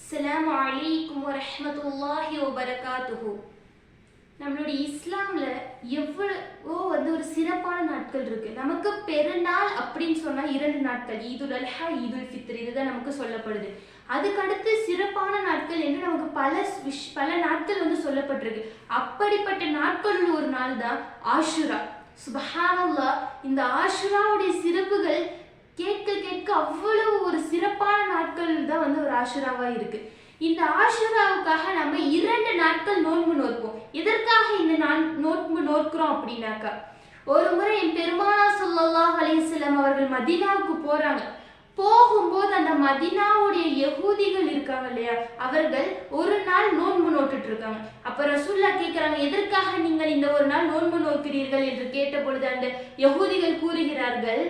அஸ்ஸலாமு அலைக்கும் வரஹ்மத்துல்லாஹி வபரகாத்துஹு. நம்மளுடைய இஸ்லாமில் எவ்வளவோ ஒரு சிறப்பான நாட்கள் இருக்குது. நமக்கு பெருநாள் அப்படின்னு சொன்னால் 2 நாட்கள், ஈதுல் அல்ஹா, ஈதுல் ஃபித்ர், இதுதான் நமக்கு சொல்லப்படுது. அதுக்கடுத்து சிறப்பான நாட்கள் என்று நமக்கு பல நாட்கள் சொல்லப்பட்டிருக்கு. அப்படிப்பட்ட நாட்களில் ஒரு நாள் தான் ஆஷுரா. சுப்ஹானல்லாஹ், இந்த ஆஷுராவுடைய சிறப்புகள் கேட்க கேட்க அவ்வளவு ஒரு சிறப்பான நாட்கள் தான் ஒரு ஆஷுராவா இருக்கு. இந்த ஆஷுராவுக்காக நம்ம 2 நாட்கள் நோன்பு நோற்போம். எதற்காக இந்த நோன்பு நோக்கிறோம் அப்படின்னாக்கா, ஒரு முறை என் பெருமானார் ஸல்லல்லாஹு அலைஹி வஸல்லம் அவர்கள் மதீனாவுக்கு போறாங்க. போகும்போது அந்த மதீனாவுடைய யஹூதிகள் இருக்காங்க இல்லையா, அவர்கள் ஒரு நாள் நோன்பு நோட்டுட்டு இருக்காங்க. அப்ப ரசூலுல்லாஹ் கேட்கிறாங்க, எதற்காக நீங்கள் இந்த ஒரு நாள் நோன்பு நோக்கிறீர்கள் என்று கேட்ட பொழுது அந்த யஹூதிகள் கூறுகிறார்கள்,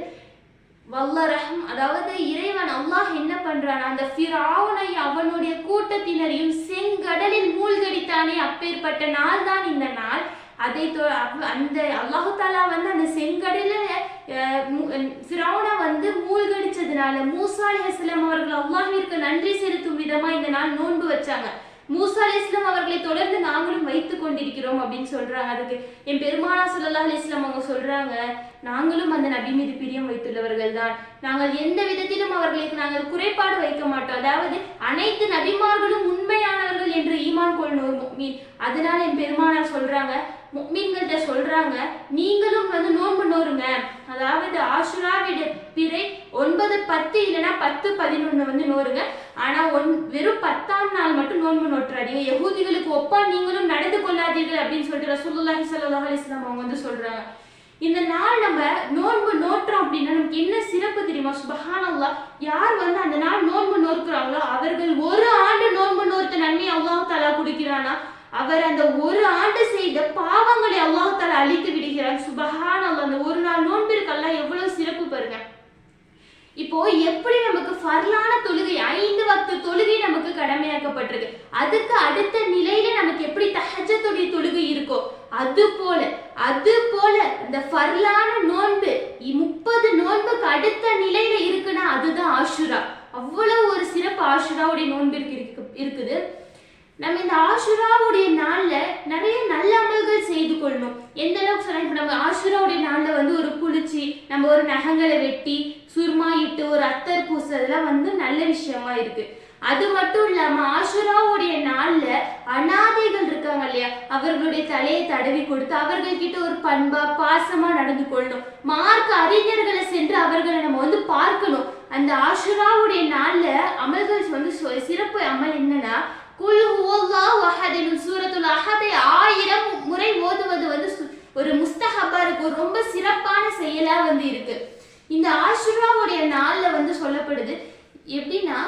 வல்லரஹம், அதாவது இறைவன் அல்லாஹ் என்ன பண்றான், அந்த ஃபிரௌனை அவனுடைய கூட்டத்தினரையும் செங்கடலில் மூழ்கடித்தானே, அப்பேற்பட்ட நாள் தான் இந்த நாள். அந்த அல்லாஹு தாலா அந்த செங்கடலில் ஃபிரௌனை மூழ்கடிச்சதுனால மூசா அலைஹிஸ்ஸலாம் அவர்கள் அல்லாஹ்விற்கு நன்றி செலுத்தும் விதமா இந்த நாள் நோன்பு வச்சாங்க. மூசா அலைஹிஸ்ஸலாம் அவர்களை தொடர்ந்து நாங்களும் வைத்துக் கொண்டிருக்கிறோம் அப்படின்னு சொல்றாங்க. அதுக்கு என் பெருமானார் ஸல்லல்லாஹு அலைஹி வஸல்லம் அவங்க சொல்றாங்க, நாங்களும் அந்த நபி மீது பிரியம் வைத்துள்ளவர்கள் தான். நாங்கள் எந்த விதத்திலும் அவர்களுக்கு நாங்கள் குறைபாடு வைக்க மாட்டோம். அதாவது அனைத்து நபிமார்களும் உண்மையானவர்கள் என்று ஈமான் கொள்ளும் முஃமின். அதனால என் பெருமானார் சொல்றாங்க, முஃமின்கள்ட்ட சொல்றாங்க, நீங்களும் நோன்பு நோருங்க. அதாவது ஆஷுராவிட பிறை 9, 10 இல்லைன்னா 10, 11 நோருங்க. ஆனா வெறும் 10ஆம் நாள் மட்டும் நோன்பு நோட்டுறாதீங்க, யஹூதிகளுக்கு ஒப்பா நீங்களும் நடந்து கொள்ளாதீர்கள் அப்படின்னு சொல்லிட்டு ரசூலுல்லாஹி ஸல்லல்லாஹு அலைஹி வஸல்லம் அவங்க சொல்றாங்க. இந்த நாள் நம்ம நோன்பு நோட்டுறோம் அப்படின்னா நமக்கு என்ன சிறப்பு தெரியுமா? சுப்ஹானல்லாஹ், யார் அந்த நாள் நோன்பு நோக்குறாங்களோ அவர்கள் ஒரு ஆண்டு நோன்பு நோர்த்த நன்மை அல்லாஹ் தஆலா கொடுக்கிறானா, அவர் அந்த ஒரு ஆண்டு செய்த பாவங்களை அல்லாஹ் தஆலா அழித்து விடுகிறார். சுப்ஹானல்லாஹ், அந்த ஒரு நாள் நோன்பிற்கு அல்லாஹ் எவ்வளவு சிறப்பு பாருங்க. இப்போ எப்படி நமக்கு ஃபர்லான தொழுகை 5 வக்து தொழுகை நமக்கு கடமையாக்கப்பட்டிருக்கு, அதுக்கு அடுத்த நிலையில நமக்கு எப்படி தஹஜ்ஜுடைய தொழுகை இருக்கோ அது போல இந்த ஃபர்லான நோன்பு 30 நோன்புக்கு அடுத்த நிலையில இருக்குன்னா அதுதான் ஆஷுரா. அவ்வளவு ஒரு சிறப்பு ஆஷுராவுடைய நோன்பிற்கு இருக்குது. நம்ம இந்த ஆஷுராவுடைய நாள்ல நிறைய நல்ல அமல்கள் செய்து கொள்ளணும். எந்த அளவுக்கு சொன்னா, இப்ப நம்ம ஆஷுராவுடைய நாள்ல ஒரு குளிச்சு நம்ம ஒரு நகங்களை வெட்டி சுர்மா இட்டு ஒரு அத்தர் பூசதெல்லாம் நல்ல விஷயமா இருக்கு. அது மட்டும் இல்லாம ஆஷுராவுடைய நாள்ல அனாதைகள் இருக்காங்க இல்லையா, அவர்களுடைய தலையை தடவி கொடுத்து அவர்கள்கிட்ட ஒரு பண்பா பாசமா நடந்து கொள்ளணும். மார்க்க அறிஞர்களை சென்று அவர்களை நம்ம பார்க்கணும். அந்த ஆஷுராவுடைய நாள்ல அமல்கள் சிறப்பு அமல் என்னன்னா, குல் ஹுவல்லாஹு அஹத் எனும் சூரத்துல் அஹதை 1000 முறை ஓதுவது ஒரு முஸ்தஹபா இருக்கு, ஒரு ரொம்ப சிறப்பான செயலா இருக்கு. இந்த ஆஷுராவுடைய நாள்ல சொல்லப்படுது எப்படின்னா,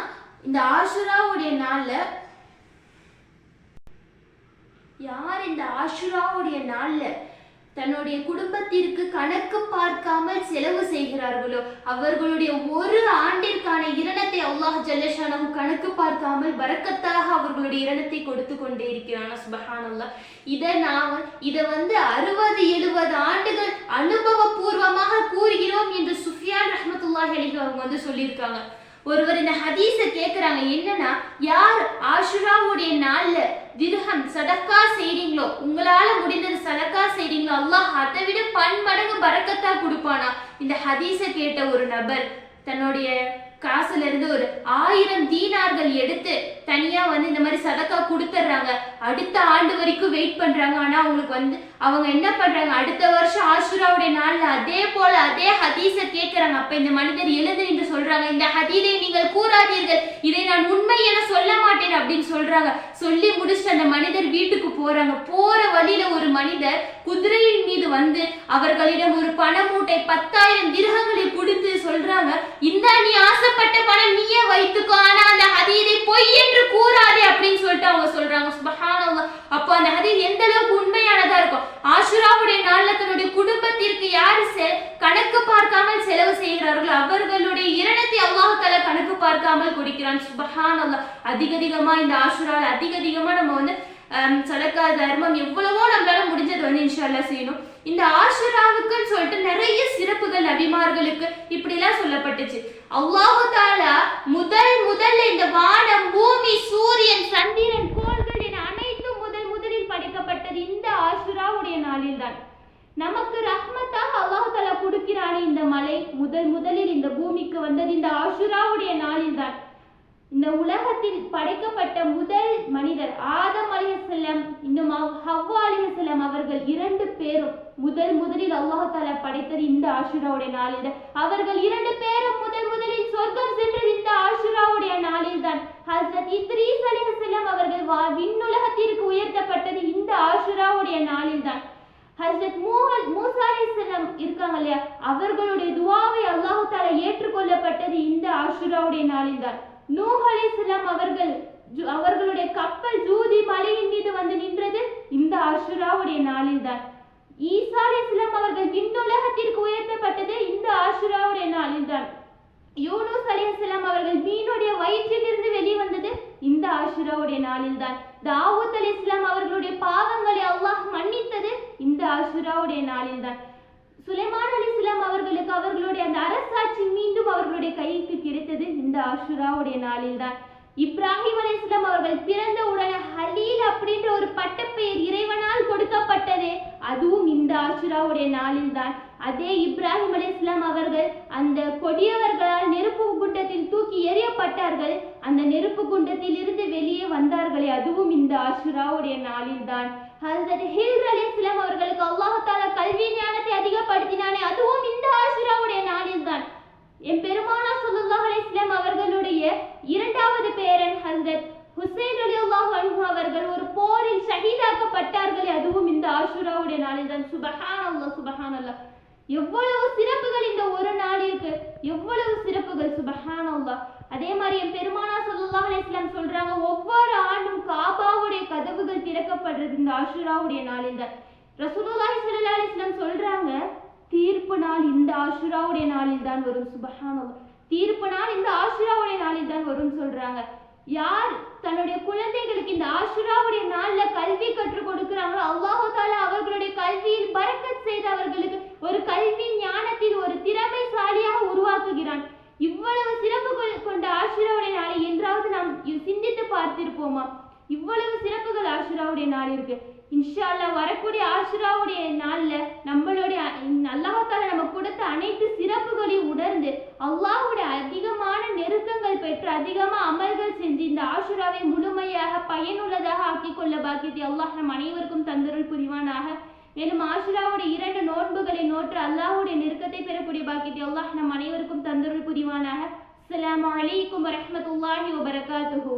இந்த ஆஷுராவுடைய நாள்ல யார் இந்த ஆஷுராவுடைய நாள்ல தன்னுடைய குடும்பத்திற்கு கணக்கு பார்க்காமல் செலவு செய்கிறார்களோ அவர்களுடைய ஒரு ஆண்டிற்கான இரணத்தை அல்லாஹ் ஜல்ல ஷானஹு கணக்கு பார்க்காமல் பரக்கத்தாக அவர்களுடைய இரணத்தை கொடுத்து கொண்டே இருக்கிறான். சுப்ஹானல்லாஹ், இதை 60-70 ஆண்டுகள் அனுபவபூர்வமாக கூறுகிறோம் என்று சுஃபியான் ரஹ்மத்துல்லாஹி அலைஹி அவங்க சொல்லியிருக்காங்க. ஒருவர் இந்த ஹதீஸை கேட்கிறாங்க, என்னன்னா, யார் ஆஷுராவுடைய நாள்ல திர்ஹம் சதக்கா செய்றீங்களோ, உங்களால முடிந்தது சதக்கா செய்றீங்களோ, அல்லாஹ் அதை விட பன்மடங்கு பரக்கத்தா கொடுப்பானா. இந்த ஹதீஸை கேட்ட ஒரு நபர் தன்னுடைய காசுல இருந்து ஒரு 1000 தீனார்கள் எடுத்து தனியா இந்த மாதிரி சதக்கா கொடுத்துட்றாங்க. அடுத்த ஆண்டு வரைக்கும் வெயிட் பண்றாங்க. ஆனா அவங்களுக்கு அவங்க என்ன பண்றாங்க, அடுத்த வருஷம் ஆஷுராவுடைய நாள்ல அதே ஹதீஸை கேட்கிறாங்க. அப்ப இந்த மனிதர் எழுது என்று சொல்றாங்க, இந்த ஹதீஸை நீங்கள் கூறாதீர்கள், இதை நான் உண்மை என சொல்ல மாட்டேன் அப்படின்னு சொல்றாங்க. சொல்லி முடிச்சுட்டு அந்த மனிதர் வீட்டுக்கு போறாங்க. போற வழியில ஒரு மனிதர் குதிரையின் மீது அவர்களிடம் ஒரு பண மூட்டை 10,000 திர்ஹங்களை கொடுத்து சொல்றாங்க, இந்த நீ ஆசைப்பட்ட பணம் நீயே வைத்துக்கோ, ஆனா அந்த ஹதீஸை பொய் என்று கூறாதே அப்படின்னு சொல்லிட்டு அவங்க சொல்றாங்க. சுப்ஹானல்லாஹ், அப்போ அந்த ஹதீஸ் எந்த அளவுக்கு உண்மையானதா இருக்கும். ஆஷுராவுடைய நாள்ல தன்னுடைய குடும்பத்திற்கு யாரு கணக்கு பார்க்காமல் செலவு செய்கிறார்களோ அவர்களுடைய இரணத்தை அல்லாஹ் தஆலா கணக்கு பார்க்காமல் கொடுக்கிறான். சுப்ஹானல்லாஹ், அதிகமா இந்த ஆஷுரால அதிகமா நம்ம சதக்கா தர்மம் எவ்வளவோ நம்மளால முடிஞ்சது இன்ஷா அல்லாஹ் செய்யணும். இந்த ஆஷுராவுக்குன்னு சொல்லிட்டு நிறைய சிறப்புகள் நபிமா நபிமார்களுக்கு இப்படி எல்லாம் சொல்லப்பட்டுச்சு. அல்லாஹு தஆலா முதல்ல இந்த வானம், பூமி, சூரியன், சந்திரன், கோள்கள் என அனைத்தும் முதலில் படைக்கப்பட்டது இந்த ஆஷுராவுடைய நாளில் தான். நமக்கு ரஹ்மத்தாக அல்லாஹு தஆலா கொடுக்கிறானே இந்த மலை, முதலில் இந்த பூமிக்கு வந்தது இந்த ஆஷுராவுடைய நாளில் தான். இந்த உலகத்தில் படைக்கப்பட்ட முதல் மனிதர் ஆதம் அலைஹிஸ்ஸலாம், இன்னும் ஹவ்வா அலைஹிஸ்ஸலாம் அவர்கள் 2 பேரும் முதலில் அல்லாஹ் தஆலா படைத்தது இந்த ஆஷுராவுடைய நாளில் தான். அவர்கள் 2 பேரும் முதலில் சொர்க்கம் சென்றது இந்த ஆஷுராவுடைய நாளில் தான். ஹஜ்ரத் இத்ரீஸ் அலைஹிஸ்ஸலாம் அவர்கள் விண்ணுலகத்திற்கு உயர்த்தப்பட்டது இந்த ஆஷுராவுடைய நாளில் தான். ஹஜ்ரத் மூசா அலைஹிஸ்ஸலாம் இருக்காங்க இல்லையா, அவர்களுடைய துஆவை அல்லாஹ் தஆலா ஏற்றுக்கொள்ளப்பட்டது இந்த ஆஷுராவுடைய நாளில் தான். நூஹ் அலைஹிஸ்ஸலாம் அவர்களுடைய கப்பல் ஜூதி மலையின் மீது வந்து நின்றது இந்த ஆஷுராவுடைய நாளில் தான். ஈசா அலைஹிஸ்ஸலாம் அவர்கள் விண்ணுலகத்திற்கு உயர்த்தப்பட்டது இந்த ஆஷுராவுடைய நாளில் தான். யூனுஸ் அலைஹிஸ்ஸலாம் அவர்கள் மீனுடைய வயிற்றிலிருந்து வெளிவந்தது இந்த ஆஷுராவுடைய நாளில் தான். தாவூத் அலைஹிஸ்ஸலாம் அவர்களுடைய பாவங்களை அல்லாஹ் மன்னித்தது இந்த ஆஷுராவுடைய நாளில் தான். சுலைமான் அலைஹிஸ்ஸலாம் அவர்களுக்கு அவர்களுடைய அந்த அரசாட்சி மீண்டும் அவர்களுடைய கைக்கு கிடைத்தது இந்த ஆஷுராவுடைய நாளில் தான். இப்ராஹிம் அலைஹிஸ்ஸலாம் அவர்கள் பிறந்த உடனே ஹலீல் அப்படின்ற ஒரு பட்டப்பெயர் இறைவனால் கொடுக்கப்பட்டது அதுவும் இந்த ஆஷுராவுடைய நாளில் தான். அதே இப்ராஹிம் அலைஹிஸ்ஸலாம் அவர்கள் அந்த கொடியவர்களால் நெருப்பு குண்டத்தில் தூக்கி எறியப்பட்டார்கள், அந்த நெருப்பு குண்டத்தில் இருந்து வெளியே வந்தார்களே அதுவும் இந்த ஆஷுராவுடைய நாளில் தான். ஹஜ்ரத் ஹில்ர் அலைஹிஸ்ஸலாம் அவர்களுக்கு அல்லாஹ் தஆலா கல்வி ஞானத்தை அதிகப்படுத்தினானே அதுவும் இந்த ஆஷுராவுடைய நாளில் தான். என் பெருமானார் ஸல்லல்லாஹு அலைஹி வஸல்லம் அவர்களுடைய 2வது பேரன் ஹஜ்ரத் ஹுசைன் ரலியல்லாஹு அன்ஹு அவர்கள் ஒரு போரில் ஷஹீதாக்கப்பட்டார்களே அதுவும் இந்த ஆஷுராவுடைய நாளில் தான். சுப்ஹானல்லாஹ் சுப்ஹானல்லாஹ், எவ்வளவு சிறப்புகள் இந்த ஒரு நாளிற்கு, எவ்வளவு சிறப்புகள், சுப்ஹானல்லாஹ். அதே மாதிரி என் பெருமானார் ஸல்லல்லாஹு அலைஹி வஸல்லம் சொல்றாங்க, ஒவ்வொரு ஆண்டும் காபாவுடைய கதவுகள் திறக்கப்படுறது இந்த ஆஷுராவுடைய நாளில் தான். ரசூலுல்லாஹி ஸல்லல்லாஹு அலைஹி வஸல்லம் சொல்றாங்க, தீர்ப்பு நாள் இந்த ஆஷுராவுடைய நாளில் தான் வரும். சுப்ஹானல்லாஹ், தீர்ப்பு நாள் இந்த ஆஷுராவுடைய நாளில் தான் வரும் சொல்றாங்க. யார் தன்னுடைய குழந்தைகளுக்கு இந்த ஆஷுராவுடைய நாள்ல கல்வி கற்றுக் கொடுக்கிறாங்களோ அல்லாஹ் தஆலா அவர்களுடைய கல்வியில் பரக்கத் செய்து அவர்களுக்கு ஒரு கல்வி ஞானத்தில் ஒரு திறமைசாலியாக உருவாக்குகிறான். இவ்வளவு சிறப்புகள் கொண்ட ஆஷுராவுடைய நாளை என்றாவது நாம் சிந்தித்து பார்த்திருப்போமா? இவ்வளவு சிறப்புகள் ஆஷுராவுடைய நாள் இருக்கு. இன்ஷா அல்லாஹ் வரக்கூடிய ஆஷுராவுடைய நாள்ல நம்மளுடைய அல்லாஹ் தஆலா நமக்கு கொடுத்த அனைத்து சிறப்புகளையும் உணர்ந்து அல்லாஹ்வுடைய அதிகமான நெருக்கங்கள் பெற்று அதிகமா அமல்கள் செஞ்சு இந்த ஆஷுராவை முழுமையாக பயனுள்ளதாக ஆக்கிக் கொள்ள பாக்கியத்தை அல்லாஹ் நம் அனைவருக்கும் தந்தருள் புரிவானாக. மேலும் ஆஷுராவுடைய 2 நோன்புகளை நோற்று அல்லாஹ்வுடைய நெருக்கத்தை பெறக்கூடிய பாக்கியத்தை அல்லாஹ் நம் அனைவருக்கும் தந்தருள் புரிவானாக. அஸ்ஸலாமு அலைக்கும் வரஹ்மத்துல்லாஹி வபரகாத்துஹு.